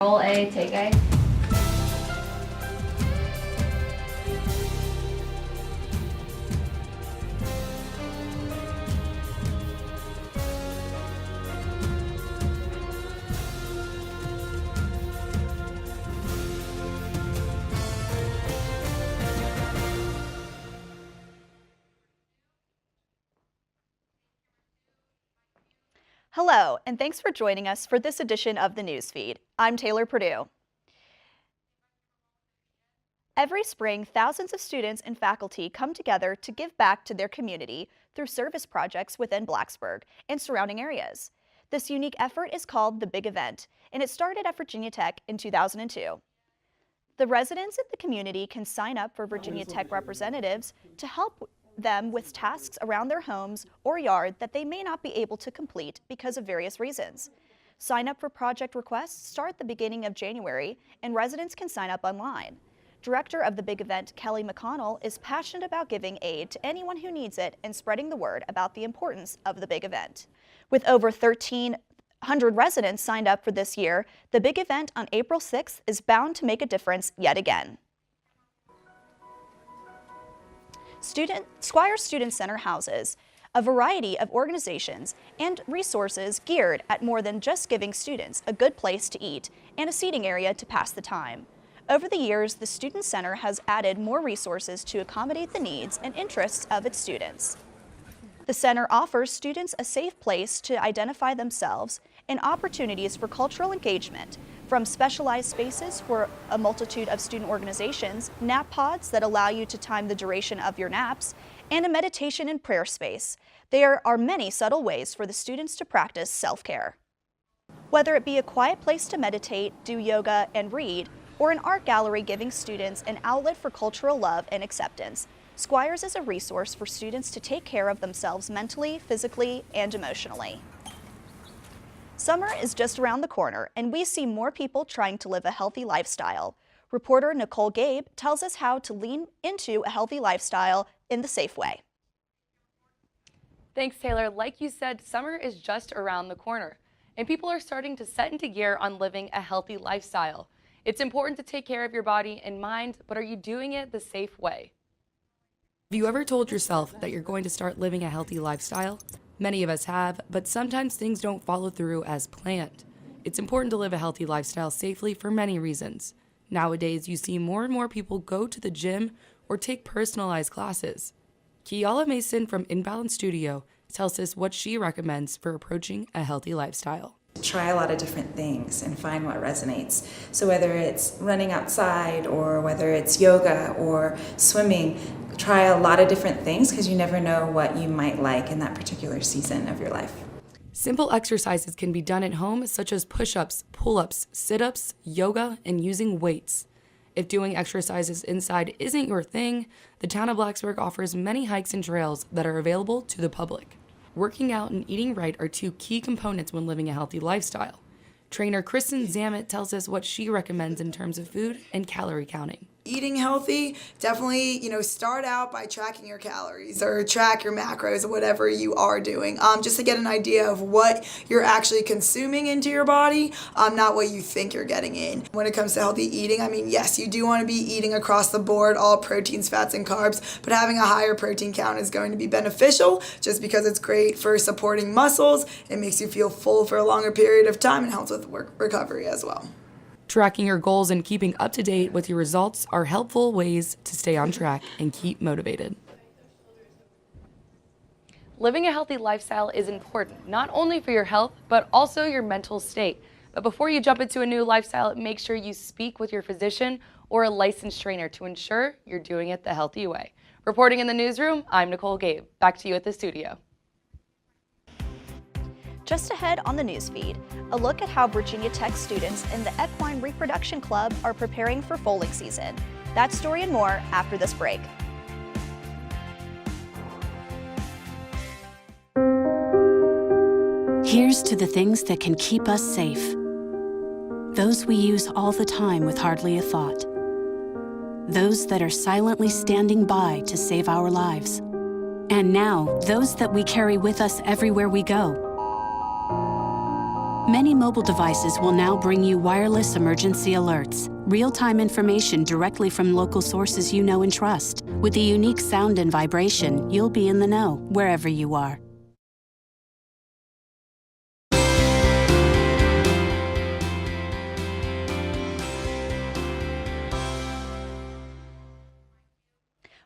Roll A, take A. Hello, and thanks for joining us for this edition of the Newsfeed. I'm Taylor Purdue. Every spring, thousands of students and faculty come together to give back to their community through service projects within Blacksburg and surrounding areas. This unique effort is called The Big Event, and it started at Virginia Tech in 2002. The residents of the community can sign up for Virginia Tech representatives to help them with tasks around their homes or yard that they may not be able to complete because of various reasons. Sign up for project requests start at the beginning of January, and residents can sign up online. Director of the Big Event, Kelly McConnell, is passionate about giving aid to anyone who needs it and spreading the word about the importance of the Big Event. With over 1,300 residents signed up for this year, the Big Event on April 6th is bound to make a difference yet again. Squire Student Center houses a variety of organizations and resources geared at more than just giving students a good place to eat and a seating area to pass the time. Over the years, the Student Center has added more resources to accommodate the needs and interests of its students. The center offers students a safe place to identify themselves and opportunities for cultural engagement, from specialized spaces for a multitude of student organizations, nap pods that allow you to time the duration of your naps, and a meditation and prayer space. There are many subtle ways for the students to practice self-care. Whether it be a quiet place to meditate, do yoga, and read, or an art gallery giving students an outlet for cultural love and acceptance, Squires is a resource for students to take care of themselves mentally, physically, and emotionally. Summer is just around the corner, and we see more people trying to live a healthy lifestyle. Reporter Nicole Gabe tells us how to lean into a healthy lifestyle in the safe way. Thanks, Taylor. Like you said, summer is just around the corner, and people are starting to set into gear on living a healthy lifestyle. It's important to take care of your body and mind, but are you doing it the safe way? Have you ever told yourself that you're going to start living a healthy lifestyle? Many of us have, but sometimes things don't follow through as planned. It's important to live a healthy lifestyle safely for many reasons. Nowadays, you see more and more people go to the gym or take personalized classes. Kiala Mason from Inbound Studio tells us what she recommends for approaching a healthy lifestyle. Try a lot of different things and find what resonates. So whether it's running outside or whether it's yoga or swimming, try a lot of different things because you never know what you might like in that particular season of your life. Simple exercises can be done at home, such as push-ups, pull-ups, sit-ups, yoga, and using weights. If doing exercises inside isn't your thing, the town of Blacksburg offers many hikes and trails that are available to the public. Working out and eating right are two key components when living a healthy lifestyle. Trainer Kristen Zamet tells us what she recommends in terms of food and calorie counting. Eating healthy, definitely, start out by tracking your calories or track your macros or whatever you are doing, just to get an idea of what you're actually consuming into your body, not what you think you're getting in. When it comes to healthy eating, yes, you do want to be eating across the board, all proteins, fats, and carbs, but having a higher protein count is going to be beneficial just because it's great for supporting muscles. It makes you feel full for a longer period of time and helps with work recovery as well. Tracking your goals and keeping up to date with your results are helpful ways to stay on track and keep motivated. Living a healthy lifestyle is important, not only for your health, but also your mental state. But before you jump into a new lifestyle, make sure you speak with your physician or a licensed trainer to ensure you're doing it the healthy way. Reporting in the newsroom, I'm Nicole Gabe. Back to you at the studio. Just ahead on the newsfeed, a look at how Virginia Tech students in the Equine Reproduction Club are preparing for foaling season. That story and more after this break. Here's to the things that can keep us safe. Those we use all the time with hardly a thought. Those that are silently standing by to save our lives. And now, those that we carry with us everywhere we go. Many mobile devices will now bring you wireless emergency alerts, real-time information directly from local sources you know and trust. With the unique sound and vibration, you'll be in the know wherever you are.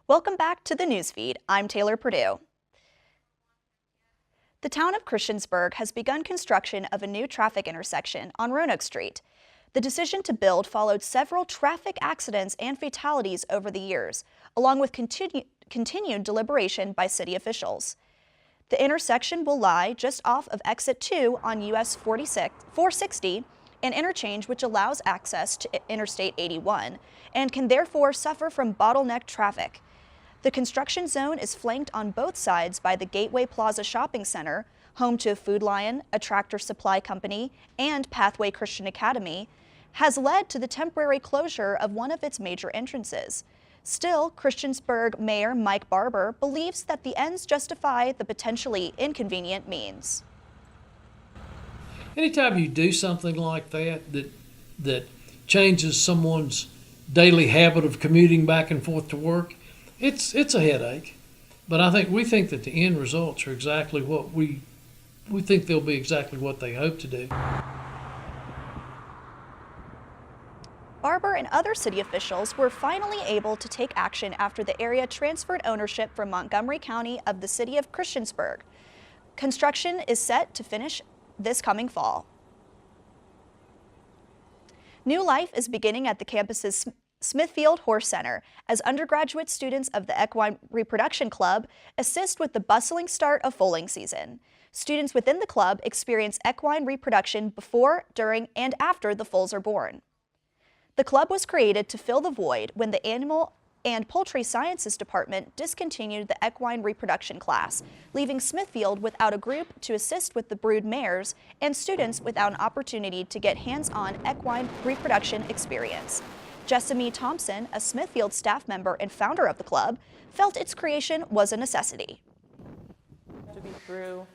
Welcome back to the newsfeed. I'm Taylor Purdue. The town of Christiansburg has begun construction of a new traffic intersection on Roanoke Street. The decision to build followed several traffic accidents and fatalities over the years, along with continued deliberation by city officials. The intersection will lie just off of Exit 2 on US 460, an interchange which allows access to Interstate 81, and can therefore suffer from bottleneck traffic. The construction zone is flanked on both sides by the Gateway Plaza Shopping Center, home to Food Lion, a tractor supply company, and Pathway Christian Academy, has led to the temporary closure of one of its major entrances. Still, Christiansburg Mayor Mike Barber believes that the ends justify the potentially inconvenient means. Anytime you do something like that changes someone's daily habit of commuting back and forth to work, it's a headache. But we think that the end results are exactly what we think they'll be exactly what they hope to do. Barber and other city officials were finally able to take action after the area transferred ownership from Montgomery County of the city of Christiansburg. Construction is set to finish this coming fall. New life is beginning at the campus's Smithfield Horse Center as undergraduate students of the Equine Reproduction Club assist with the bustling start of foaling season. Students within the club experience equine reproduction before, during, and after the foals are born. The club was created to fill the void when the Animal and Poultry Sciences Department discontinued the equine reproduction class, leaving Smithfield without a group to assist with the brood mares and students without an opportunity to get hands-on equine reproduction experience. Jessamy Thompson, a Smithfield staff member and founder of the club, felt its creation was a necessity. To be through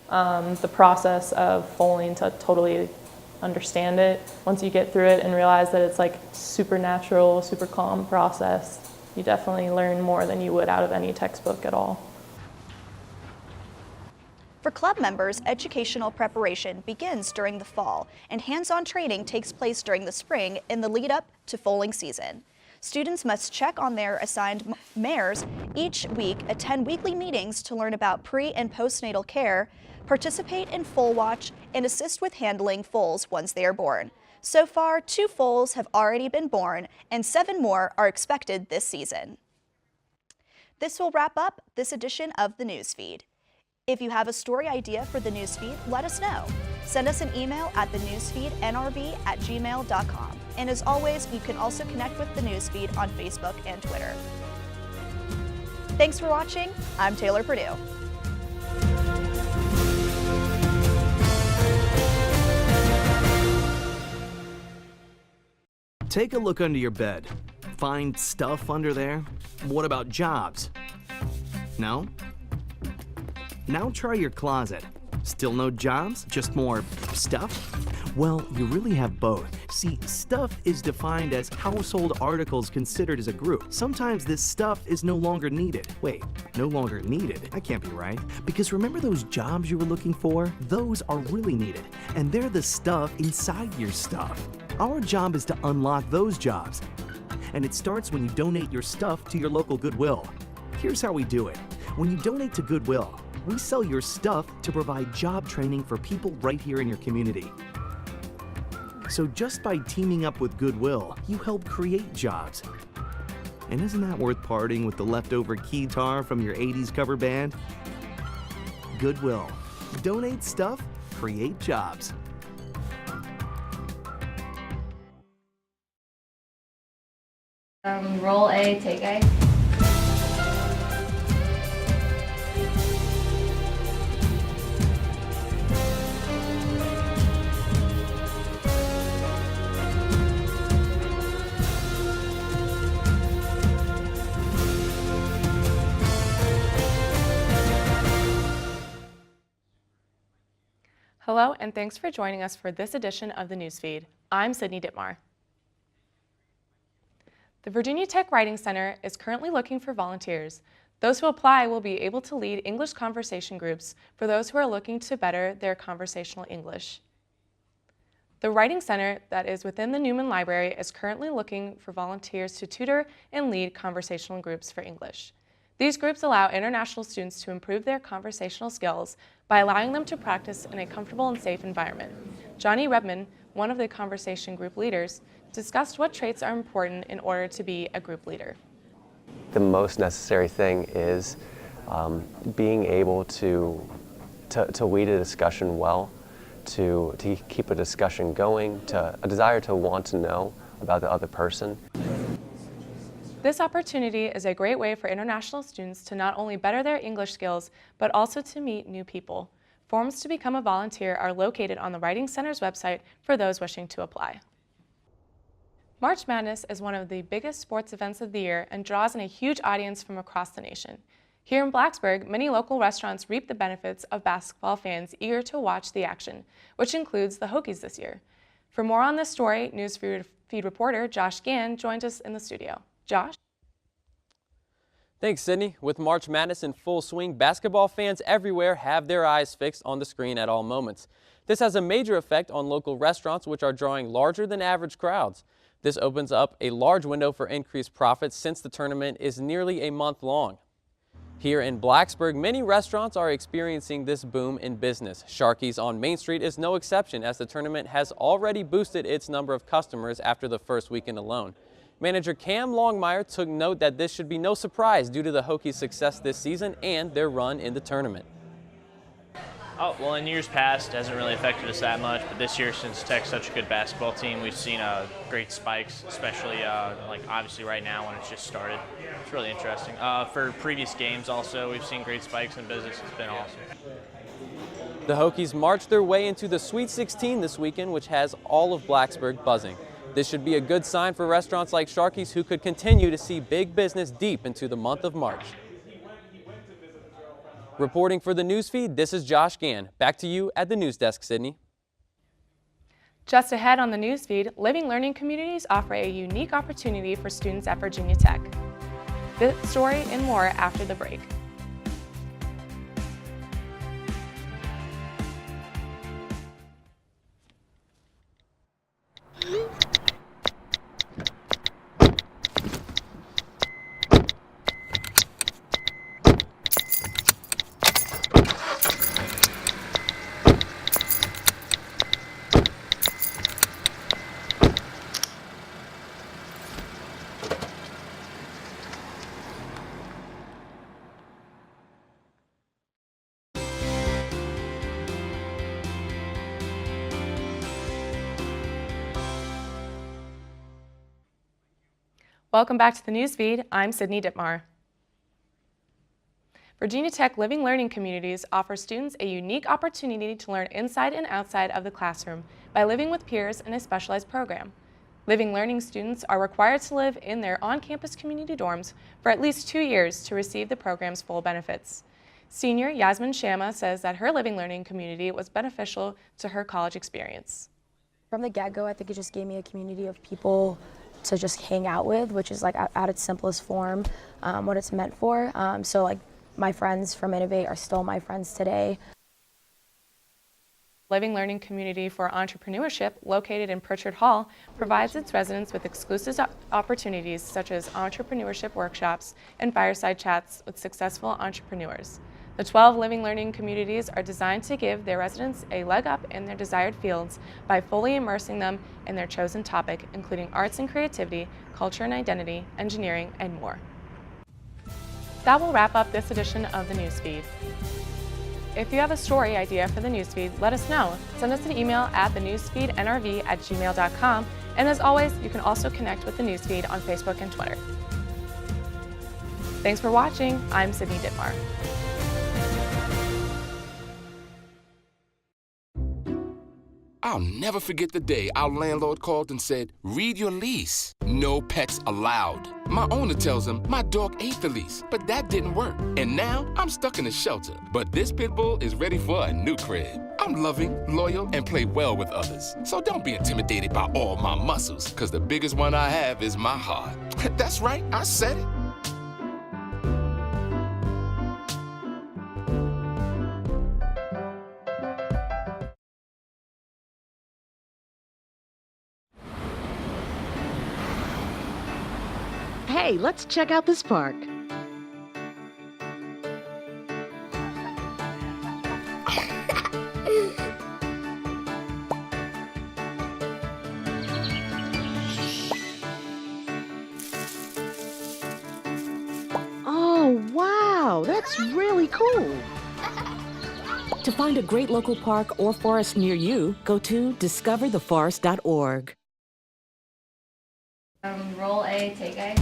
the process of foaling to totally understand it. Once you get through it and realize that it's like super natural, super calm process, you definitely learn more than you would out of any textbook at all. For club members, educational preparation begins during the fall, and hands-on training takes place during the spring in the lead-up to foaling season. Students must check on their assigned mares each week, attend weekly meetings to learn about pre- and postnatal care, participate in foal watch, and assist with handling foals once they are born. So far, 2 foals have already been born, and 7 more are expected this season. This will wrap up this edition of the Newsfeed. If you have a story idea for the Newsfeed, let us know. Send us an email at thenewsfeednrb@gmail.com. And as always, you can also connect with the Newsfeed on Facebook and Twitter. Thanks for watching. I'm Taylor Purdue. Take a look under your bed. Find stuff under there? What about jobs? No? Now try your closet. Still no jobs? Just more stuff? Well, you really have both. See, stuff is defined as household articles considered as a group. Sometimes this stuff is no longer needed. Wait, no longer needed? That can't be right. Because remember those jobs you were looking for? Those are really needed, and they're the stuff inside your stuff. Our job is to unlock those jobs, and it starts when you donate your stuff to your local Goodwill. Here's how we do it. When you donate to Goodwill, we sell your stuff to provide job training for people right here in your community. So just by teaming up with Goodwill, you help create jobs. And isn't that worth parting with the leftover keytar from your 80s cover band? Goodwill. Donate stuff, create jobs. Roll A, take A. Hello, and thanks for joining us for this edition of the Newsfeed. I'm Sydney Dittmar. The Virginia Tech Writing Center is currently looking for volunteers. Those who apply will be able to lead English conversation groups for those who are looking to better their conversational English. The Writing Center that is within the Newman Library is currently looking for volunteers to tutor and lead conversational groups for English. These groups allow international students to improve their conversational skills by allowing them to practice in a comfortable and safe environment. Johnny Redman, one of the conversation group leaders, discussed what traits are important in order to be a group leader. The most necessary thing is being able to lead a discussion well, to keep a discussion going, a desire to want to know about the other person. This opportunity is a great way for international students to not only better their English skills, but also to meet new people. Forms to become a volunteer are located on the Writing Center's website for those wishing to apply. March Madness is one of the biggest sports events of the year and draws in a huge audience from across the nation. Here in Blacksburg, many local restaurants reap the benefits of basketball fans eager to watch the action, which includes the Hokies this year. For more on this story, Newsfeed reporter Josh Gann joined us in the studio. Josh? Thanks, Sydney. With March Madness in full swing, basketball fans everywhere have their eyes fixed on the screen at all moments. This has a major effect on local restaurants, which are drawing larger than average crowds. This opens up a large window for increased profits since the tournament is nearly a month long. Here in Blacksburg, many restaurants are experiencing this boom in business. Sharky's on Main Street is no exception, as the tournament has already boosted its number of customers after the first weekend alone. Manager Cam Longmire took note that this should be no surprise due to the Hokies' success this season and their run in the tournament. Oh, well, in years past, it hasn't really affected us that much, but this year, since Tech's such a good basketball team, we've seen great spikes, especially like obviously right now when it's just started. It's really interesting. For previous games also, we've seen great spikes in business. It's been awesome. The Hokies marched their way into the Sweet 16 this weekend, which has all of Blacksburg buzzing. This should be a good sign for restaurants like Sharky's, who could continue to see big business deep into the month of March. Reporting for the Newsfeed, this is Josh Gann. Back to you at the news desk, Sydney. Just ahead on the Newsfeed, Living Learning Communities offer a unique opportunity for students at Virginia Tech. This story and more after the break. Welcome back to the Newsfeed. I'm Sydney Dittmar. Virginia Tech Living Learning Communities offer students a unique opportunity to learn inside and outside of the classroom by living with peers in a specialized program. Living Learning students are required to live in their on-campus community dorms for at least 2 years to receive the program's full benefits. Senior Yasmin Shama says that her Living Learning community was beneficial to her college experience. From the get-go, I think it just gave me a community of people to just hang out with, which is like at its simplest form, what it's meant for. So like my friends from Innovate are still my friends today. Living Learning Community for Entrepreneurship, located in Pritchard Hall, provides its residents with exclusive opportunities such as entrepreneurship workshops and fireside chats with successful entrepreneurs. The 12 Living Learning Communities are designed to give their residents a leg up in their desired fields by fully immersing them in their chosen topic, including arts and creativity, culture and identity, engineering, and more. That will wrap up this edition of the Newsfeed. If you have a story idea for the Newsfeed, let us know. Send us an email at thenewsfeednrv@gmail.com. And as always, you can also connect with the Newsfeed on Facebook and Twitter. Thanks for watching. I'm Sydney Dittmar. I'll never forget the day our landlord called and said, read your lease. No pets allowed. My owner tells him my dog ate the lease, but that didn't work. And now I'm stuck in a shelter. But this pit bull is ready for a new crib. I'm loving, loyal, and play well with others. So don't be intimidated by all my muscles, because the biggest one I have is my heart. That's right, I said it. Hey, let's check out this park. Oh, wow, that's really cool. To find a great local park or forest near you, go to discovertheforest.org. Roll A, take A.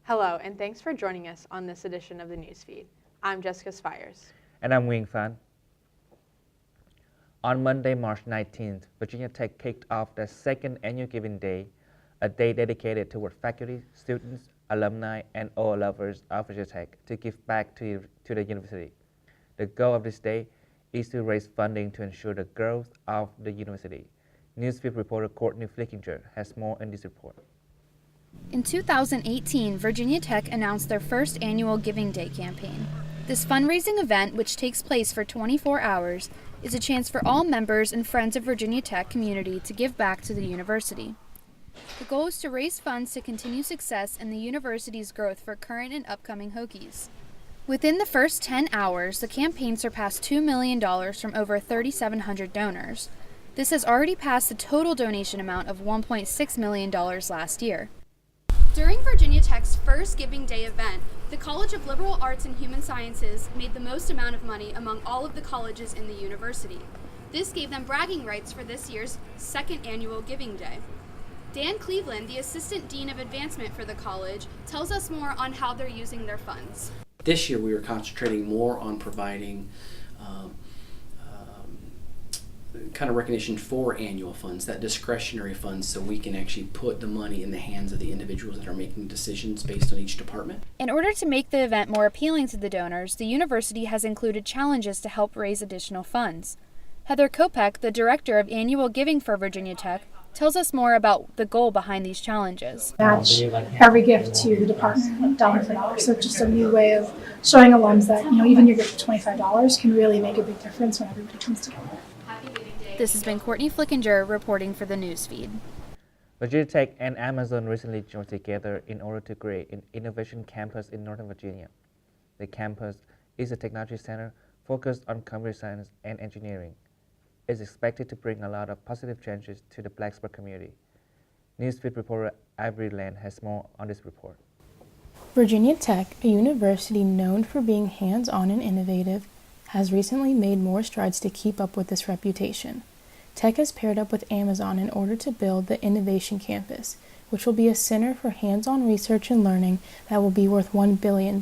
Hello, and thanks for joining us on this edition of the Newsfeed. I'm Jessica Spires. And I'm Wing Fan. On Monday, March 19th, Virginia Tech kicked off their second annual Giving Day, a day dedicated toward faculty, students, alumni, and all lovers of Virginia Tech to give back to the university. The goal of this day is to raise funding to ensure the growth of the university. Newsfeed reporter Courtney Flickinger has more in this report. In 2018, Virginia Tech announced their first annual Giving Day campaign. This fundraising event, which takes place for 24 hours, is a chance for all members and friends of Virginia Tech community to give back to the university. The goal is to raise funds to continue success in the university's growth for current and upcoming Hokies. Within the first 10 hours, the campaign surpassed $2 million from over 3,700 donors. This has already passed the total donation amount of $1.6 million last year. During Virginia Tech's first Giving Day event, the College of Liberal Arts and Human Sciences made the most amount of money among all of the colleges in the university. This gave them bragging rights for this year's second annual Giving Day. Dan Cleveland, the Assistant Dean of Advancement for the college, tells us more on how they're using their funds. This year we were concentrating more on providing kind of recognition for annual funds, that discretionary funds, so we can actually put the money in the hands of the individuals that are making decisions based on each department. In order to make the event more appealing to the donors, the university has included challenges to help raise additional funds. Heather Kopek, the director of annual giving for Virginia Tech, tells us more about the goal behind these challenges. Match every gift to the department dollar for dollar. So it's just a new way of showing alums that, even your gift of $25 can really make a big difference when everybody comes together. This has been Courtney Flickinger reporting for the Newsfeed. Virginia Tech and Amazon recently joined together in order to create an innovation campus in Northern Virginia. The campus is a technology center focused on computer science and engineering. It's expected to bring a lot of positive changes to the Blacksburg community. Newsfeed reporter Avery Land has more on this report. Virginia Tech, a university known for being hands-on and innovative, has recently made more strides to keep up with this reputation. Tech has paired up with Amazon in order to build the Innovation Campus, which will be a center for hands-on research and learning that will be worth $1 billion.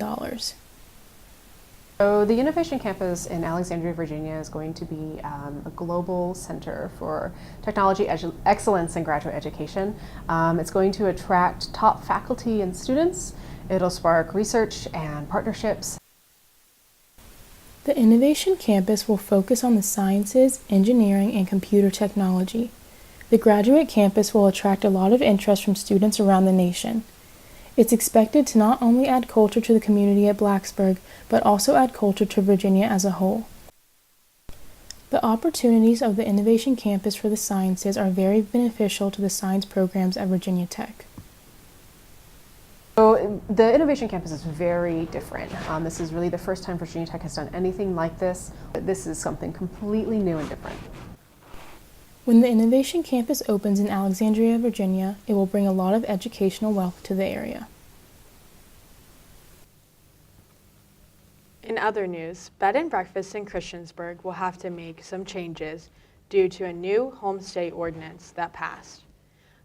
So the Innovation Campus in Alexandria, Virginia is going to be a global center for technology excellence in graduate education. It's going to attract top faculty and students. It'll spark research and partnerships. The Innovation Campus will focus on the sciences, engineering, and computer technology. The graduate campus will attract a lot of interest from students around the nation. It's expected to not only add culture to the community at Blacksburg, but also add culture to Virginia as a whole. The opportunities of the Innovation Campus for the sciences are very beneficial to the science programs at Virginia Tech. So the Innovation Campus is very different. This is really the first time Virginia Tech has done anything like this. This is something completely new and different. When the Innovation Campus opens in Alexandria, Virginia, it will bring a lot of educational wealth to the area. In other news, bed and breakfasts in Christiansburg will have to make some changes due to a new homestay ordinance that passed.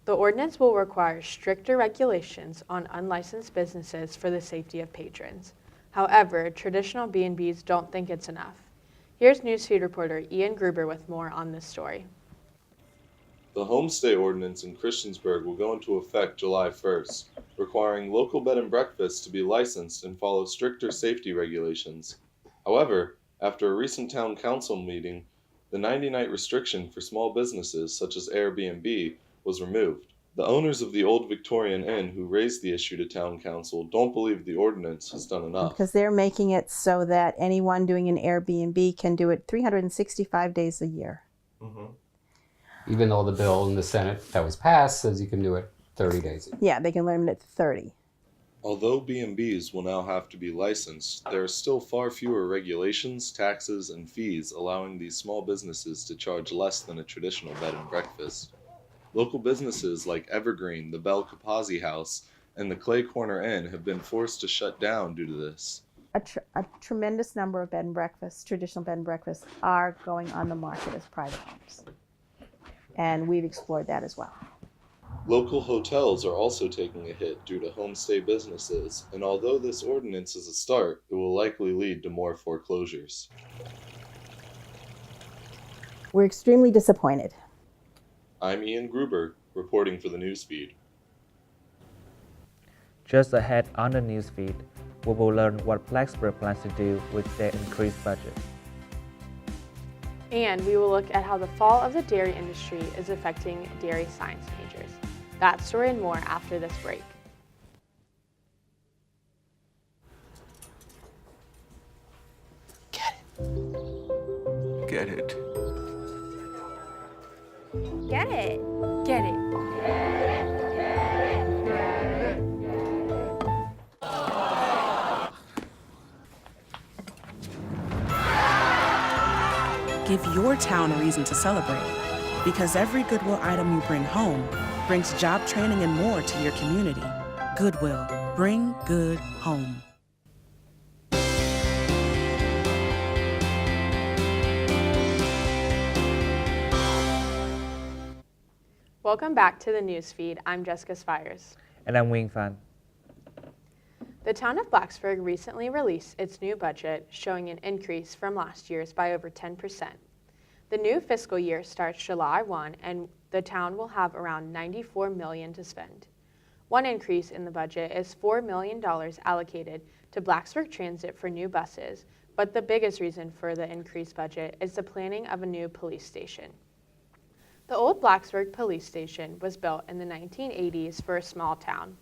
The ordinance will require stricter regulations on unlicensed businesses for the safety of patrons. However, traditional B&Bs don't think it's enough. Here's Newsfeed reporter Ian Gruber with more on this story. The homestay ordinance in Christiansburg will go into effect July 1st, requiring local bed and breakfasts to be licensed and follow stricter safety regulations. However, after a recent town council meeting, the 90-night restriction for small businesses such as Airbnb was removed. The owners of the Old Victorian Inn who raised the issue to town council don't believe the ordinance has done enough. Because they're making it so that anyone doing an Airbnb can do it 365 days a year. Even though the bill in the Senate that was passed says you can do it 30 days. Yeah, they can limit it to 30. Although B&Bs will now have to be licensed, there are still far fewer regulations, taxes, and fees allowing these small businesses to charge less than a traditional bed and breakfast. Local businesses like Evergreen, the Bel Capazzi House, and the Clay Corner Inn have been forced to shut down due to this. A tremendous number of bed and breakfasts, traditional bed and breakfasts, are going on the market as private homes. And we've explored that as well. Local hotels are also taking a hit due to homestay businesses, and although this ordinance is a start, it will likely lead to more foreclosures. We're extremely disappointed. I'm Ian Gruber, reporting for the Newsfeed. Just ahead on the newsfeed, we will learn what Blacksburg plans to do with their increased budget. And we will look at how the fall of the dairy industry is affecting dairy science majors. That story and more after this break. Get it. Get it. Get it. Give your town a reason to celebrate, because every Goodwill item you bring home brings job training and more to your community. Goodwill, bring good home. Welcome back to the Newsfeed. I'm Jessica Spires. And I'm Wing Fan. The town of Blacksburg recently released its new budget, showing an increase from last year's by over 10%. The new fiscal year starts July 1, and the town will have around $94 million to spend. One increase in the budget is $4 million allocated to Blacksburg Transit for new buses, but the biggest reason for the increased budget is the planning of a new police station. The old Blacksburg Police Station was built in the 1980s for a small town.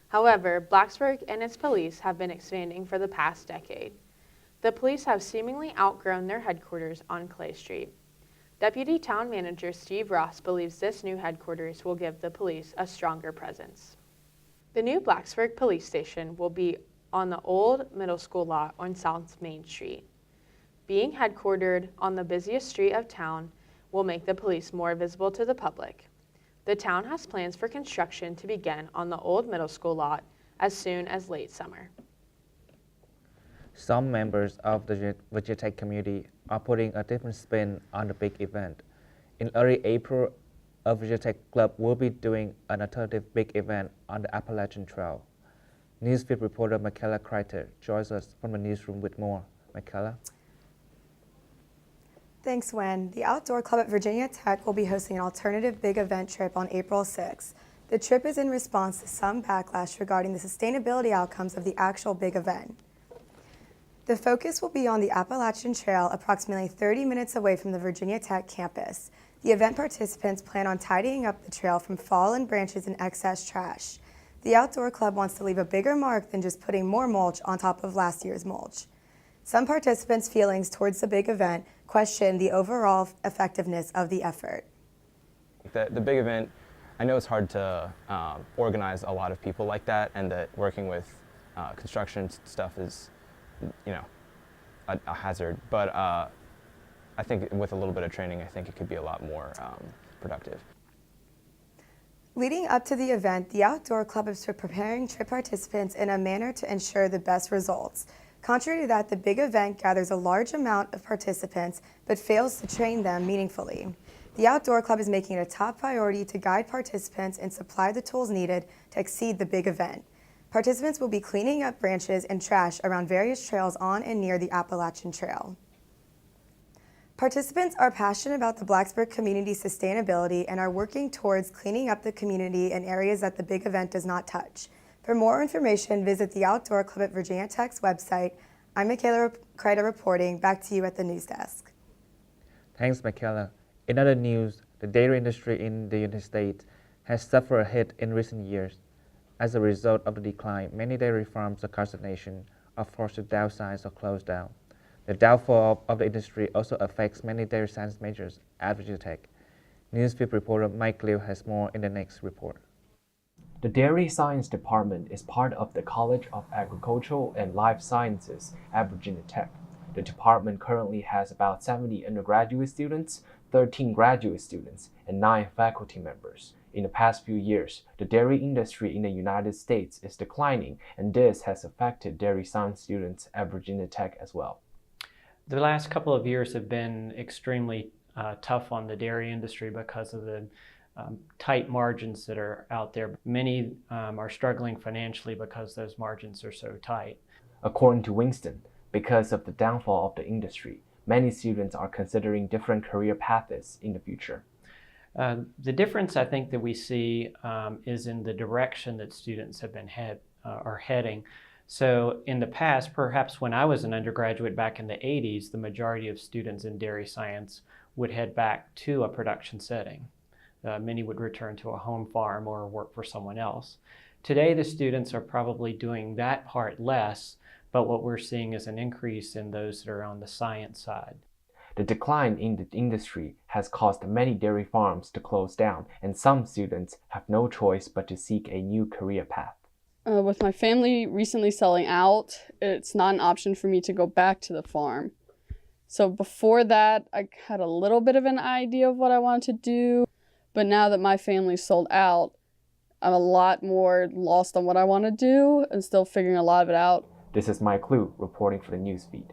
However, Blacksburg and its police have been expanding for the past decade. The police have seemingly outgrown their headquarters on Clay Street. Deputy Town Manager Steve Ross believes this new headquarters will give the police a stronger presence. The new Blacksburg Police Station will be on the old middle school lot on South Main Street. Being headquartered on the busiest street of town will make the police more visible to the public. The town has plans for construction to begin on the old middle school lot as soon as late summer. Some members of the Virginia Tech community are putting a different spin on the big event. In early April, a Virginia Tech club will be doing an alternative big event on the Appalachian Trail. Newsfeed reporter Michaela Kreiter joins us from the newsroom with more. Michaela? Thanks, Wen. The Outdoor Club at Virginia Tech will be hosting an alternative big event trip on April 6th. The trip is in response to some backlash regarding the sustainability outcomes of the actual big event. The focus will be on the Appalachian Trail, approximately 30 minutes away from the Virginia Tech campus. The event participants plan on tidying up the trail from fallen branches and excess trash. The Outdoor Club wants to leave a bigger mark than just putting more mulch on top of last year's mulch. Some participants' feelings towards the big event question the overall effectiveness of the effort. The big event, I know it's hard to organize a lot of people like that, and that working with construction stuff is, you know, a hazard. But I think with a little bit of training, I think it could be a lot more productive. Leading up to the event, the Outdoor Club is preparing trip participants in a manner to ensure the best results. Contrary to that, the big event gathers a large amount of participants but fails to train them meaningfully. The Outdoor Club is making it a top priority to guide participants and supply the tools needed to exceed the big event. Participants will be cleaning up branches and trash around various trails on and near the Appalachian Trail. Participants are passionate about the Blacksburg community sustainability and are working towards cleaning up the community in areas that the big event does not touch. For more information, visit the Outdoor Club at Virginia Tech's website. I'm Michaela Kreider reporting. Back to you at the news desk. Thanks, Michaela. In other news, the dairy industry in the United States has suffered a hit in recent years. As a result of the decline, many dairy farms across the nation are forced to downsize or close down. The downfall of the industry also affects many dairy science majors at Virginia Tech. Newsfeed reporter Mike Liu has more in the next report. The Dairy Science Department is part of the College of Agricultural and Life Sciences at Virginia Tech. The department currently has about 70 undergraduate students, 13 graduate students, and 9 faculty members. In the past few years, the dairy industry in the United States is declining, and this has affected dairy science students at Virginia Tech as well. The last couple of years have been extremely tough on the dairy industry because of the tight margins that are out there. Many are struggling financially because those margins are so tight. According to Winston, because of the downfall of the industry, many students are considering different career paths in the future. The difference I think that we see is in the direction that students have been heading. So in the past, perhaps when I was an undergraduate back in the 80s, the majority of students in dairy science would head back to a production setting. Many would return to a home farm or work for someone else. Today, the students are probably doing that part less, but what we're seeing is an increase in those that are on the science side. The decline in the industry has caused many dairy farms to close down, and some students have no choice but to seek a new career path. With my family recently selling out, it's not an option for me to go back to the farm. So before that, I had a little bit of an idea of what I wanted to do, but now that my family's sold out, I'm a lot more lost on what I want to do and still figuring a lot of it out. This is Mike Liu reporting for the Newsfeed.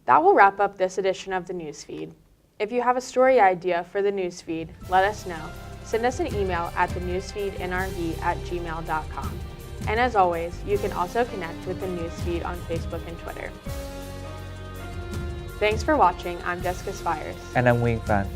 That will wrap up this edition of the Newsfeed. If you have a story idea for the Newsfeed, let us know. Send us an email at thenewsfeednrv@gmail.com. And as always, you can also connect with the Newsfeed on Facebook and Twitter. Thanks for watching. I'm Jessica Spires. And I'm Wing Fan.